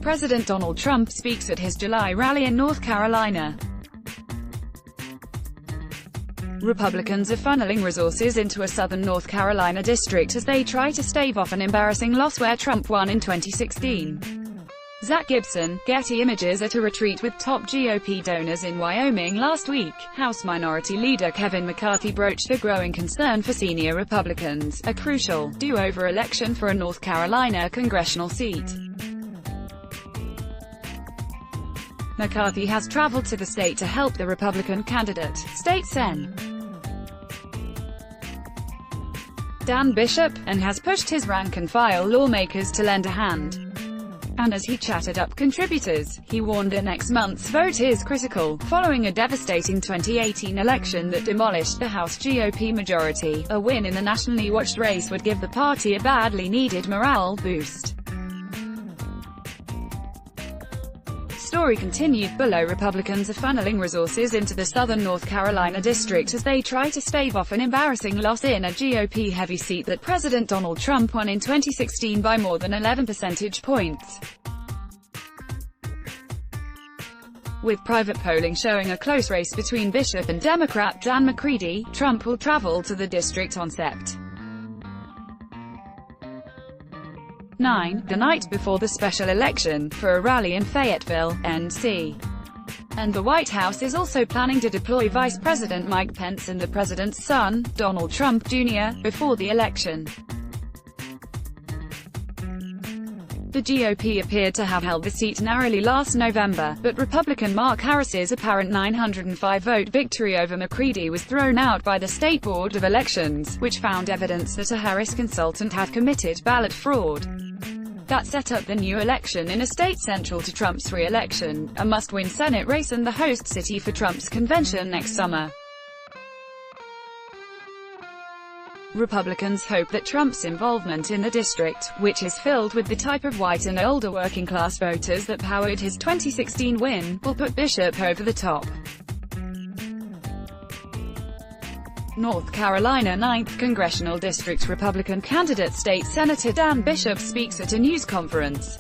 President Donald Trump speaks at his July rally in North Carolina. Republicans are funneling resources into a southern North Carolina district as they try to stave off an embarrassing loss where Trump won in 2016. Zach Gibson, Getty Images. At a retreat with top GOP donors in Wyoming last week, House Minority Leader Kevin McCarthy broached the growing concern for senior Republicans, a crucial do-over election for a North Carolina congressional seat. McCarthy has traveled to the state to help the Republican candidate, State Sen. Dan Bishop, and has pushed his rank-and-file lawmakers to lend a hand. And as he chatted up contributors, he warned that next month's vote is critical, following a devastating 2018 election that demolished the House GOP majority. A win in the nationally watched race would give the party a badly needed morale boost. Story continued below. Republicans are funneling resources into the southern North Carolina district as they try to stave off an embarrassing loss in a GOP-heavy seat that President Donald Trump won in 2016 by more than 11 percentage points. With private polling showing a close race between Bishop and Democrat Dan McCready, Trump will travel to the district on Sept. 9, the night before the special election, for a rally in Fayetteville, NC. And the White House is also planning to deploy Vice President Mike Pence and the president's son, Donald Trump Jr., before the election. The GOP appeared to have held the seat narrowly last November, but Republican Mark Harris's apparent 905-vote victory over McCready was thrown out by the State Board of Elections, which found evidence that a Harris consultant had committed ballot fraud. That set up the new election in a state central to Trump's re-election, a must-win Senate race and the host city for Trump's convention next summer. Republicans hope that Trump's involvement in the district, which is filled with the type of white and older working-class voters that powered his 2016 win, will put Bishop over the top. North Carolina 9th Congressional District Republican candidate State Senator Dan Bishop speaks at a news conference.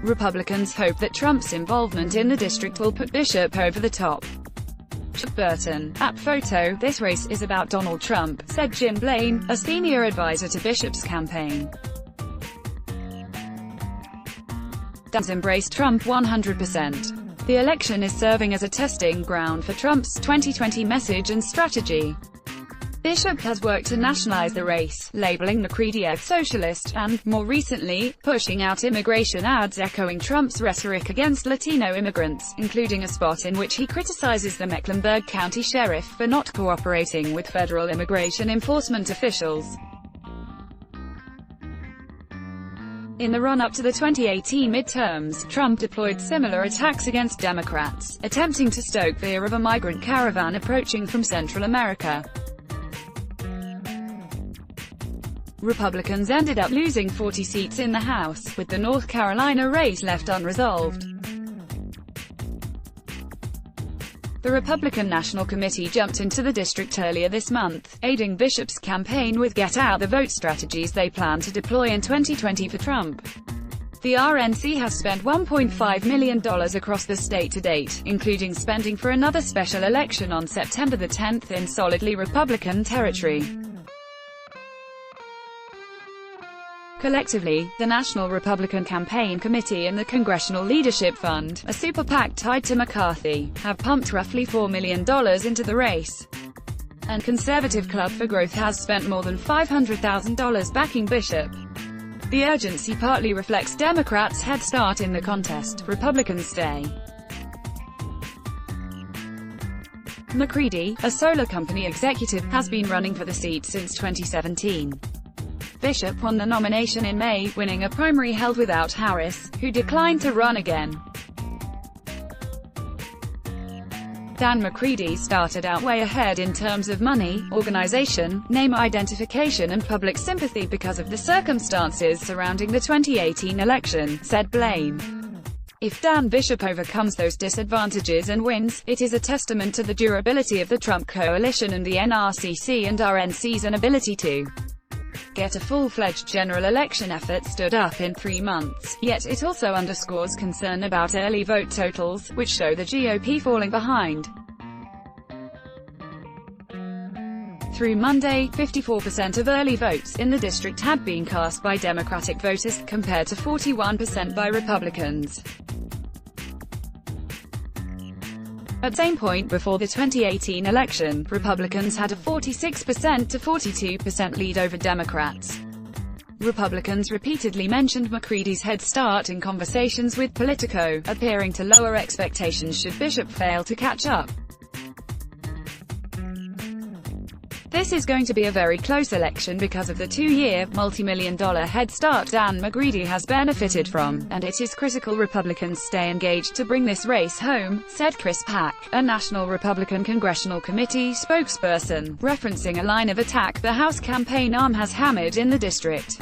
Republicans hope that Trump's involvement in the district will put Bishop over the top. Burton, at Photo, this race is about Donald Trump, said Jim Blaine, a senior advisor to Bishop's campaign. Dan's embraced Trump 100%. The election is serving as a testing ground for Trump's 2020 message and strategy. Bishop has worked to nationalize the race, labeling McCready a socialist, and, more recently, pushing out immigration ads echoing Trump's rhetoric against Latino immigrants, including a spot in which he criticizes the Mecklenburg County Sheriff for not cooperating with federal immigration enforcement officials. In the run-up to the 2018 midterms, Trump deployed similar attacks against Democrats, attempting to stoke fear of a migrant caravan approaching from Central America. Republicans ended up losing 40 seats in the House, with the North Carolina race left unresolved. The Republican National Committee jumped into the district earlier this month, aiding Bishop's campaign with get-out-the-vote strategies they plan to deploy in 2020 for Trump. The RNC has spent $1.5 million across the state to date, including spending for another special election on September the 10th in solidly Republican territory. Collectively, the National Republican Campaign Committee and the Congressional Leadership Fund, a super PAC tied to McCarthy, have pumped roughly $4 million into the race. And Conservative Club for Growth has spent more than $500,000 backing Bishop. The urgency partly reflects Democrats' head start in the contest. Republicans stay. McCready, a solar company executive, has been running for the seat since 2017. Bishop won the nomination in May, winning a primary held without Harris, who declined to run again. Dan McCready started out way ahead in terms of money, organization, name identification and public sympathy because of the circumstances surrounding the 2018 election, said Blaine. If Dan Bishop overcomes those disadvantages and wins, it is a testament to the durability of the Trump coalition and the NRCC and RNC's inability to get a full-fledged general election effort stood up in 3 months, yet it also underscores concern about early vote totals, which show the GOP falling behind. Through Monday, 54% of early votes in the district had been cast by Democratic voters, compared to 41% by Republicans. At the same point before the 2018 election, Republicans had a 46% to 42% lead over Democrats. Republicans repeatedly mentioned McCready's head start in conversations with Politico, appearing to lower expectations should Bishop fail to catch up. This is going to be a very close election because of the 2-year, multi-million-dollar head start Dan McCready has benefited from, and it is critical Republicans stay engaged to bring this race home, said Chris Pack, a National Republican Congressional Committee spokesperson, referencing a line of attack the House campaign arm has hammered in the district.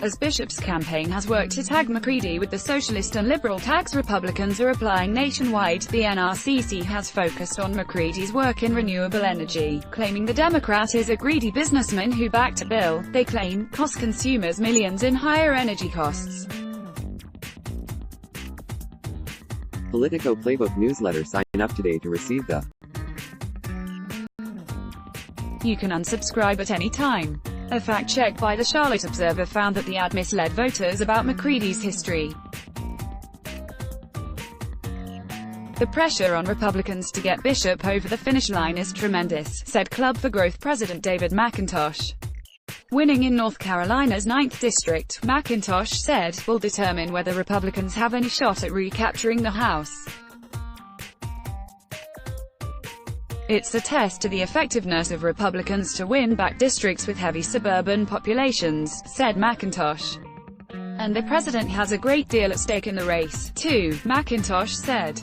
As Bishop's campaign has worked to tag McCready with the socialist and liberal tags Republicans are applying nationwide, the NRCC has focused on McCready's work in renewable energy, claiming the Democrat is a greedy businessman who backed a bill, they claim, cost consumers millions in higher energy costs. Politico Playbook newsletter. Sign up today to receive the. You can unsubscribe at any time. A fact-check by the Charlotte Observer found that the ad misled voters about McCready's history. The pressure on Republicans to get Bishop over the finish line is tremendous, said Club for Growth President David McIntosh. Winning in North Carolina's 9th district, McIntosh said, will determine whether Republicans have any shot at recapturing the House. It's a test to the effectiveness of Republicans to win back districts with heavy suburban populations, said McIntosh. And the president has a great deal at stake in the race, too, McIntosh said.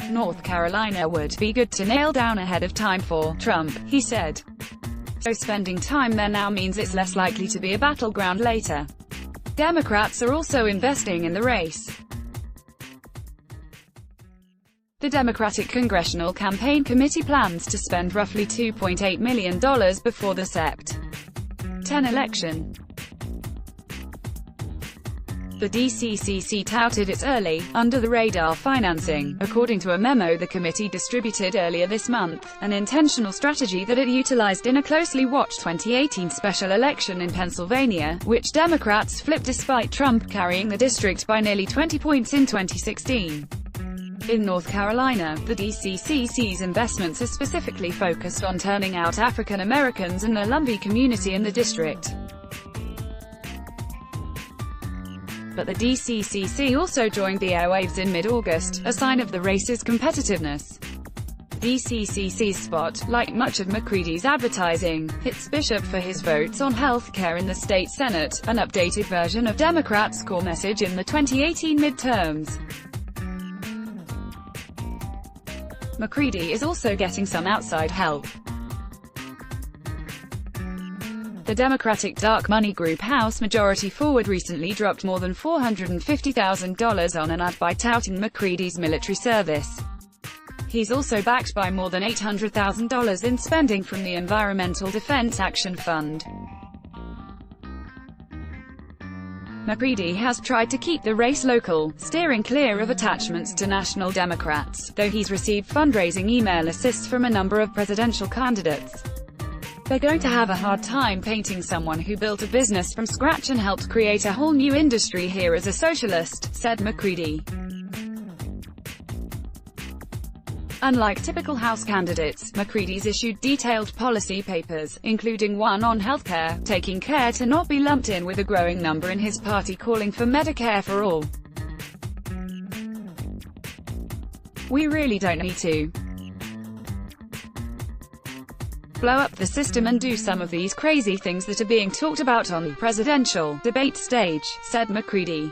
North Carolina would be good to nail down ahead of time for Trump, he said. So spending time there now means it's less likely to be a battleground later. Democrats are also investing in the race. The Democratic Congressional Campaign Committee plans to spend roughly $2.8 million before the Sept. 10 election. The DCCC touted its early, under-the-radar financing, according to a memo the committee distributed earlier this month, an intentional strategy that it utilized in a closely watched 2018 special election in Pennsylvania, which Democrats flipped despite Trump carrying the district by nearly 20 points in 2016. In North Carolina, the DCCC's investments are specifically focused on turning out African Americans and the Lumbee community in the district. But the DCCC also joined the airwaves in mid-August, a sign of the race's competitiveness. DCCC's spot, like much of McCready's advertising, hits Bishop for his votes on health care in the state Senate, an updated version of Democrats' core message in the 2018 midterms. McCready is also getting some outside help. The Democratic dark money group House Majority Forward recently dropped more than $450,000 on an ad by touting McCready's military service. He's also backed by more than $800,000 in spending from the Environmental Defense Action Fund. McCready has tried to keep the race local, steering clear of attachments to national Democrats, though he's received fundraising email assists from a number of presidential candidates. They're going to have a hard time painting someone who built a business from scratch and helped create a whole new industry here as a socialist, said McCready. Unlike typical House candidates, McCready's issued detailed policy papers, including one on healthcare, taking care to not be lumped in with a growing number in his party calling for Medicare for all. We really don't need to blow up the system and do some of these crazy things that are being talked about on the presidential debate stage, said McCready.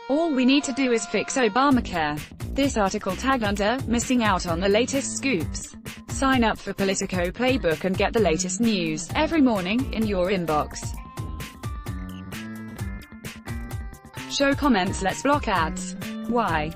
All we need to do is fix Obamacare. This article tagged under, missing out on the latest scoops. Sign up for Politico Playbook and get the latest news, every morning, in your inbox. Show comments, let's block ads. Why?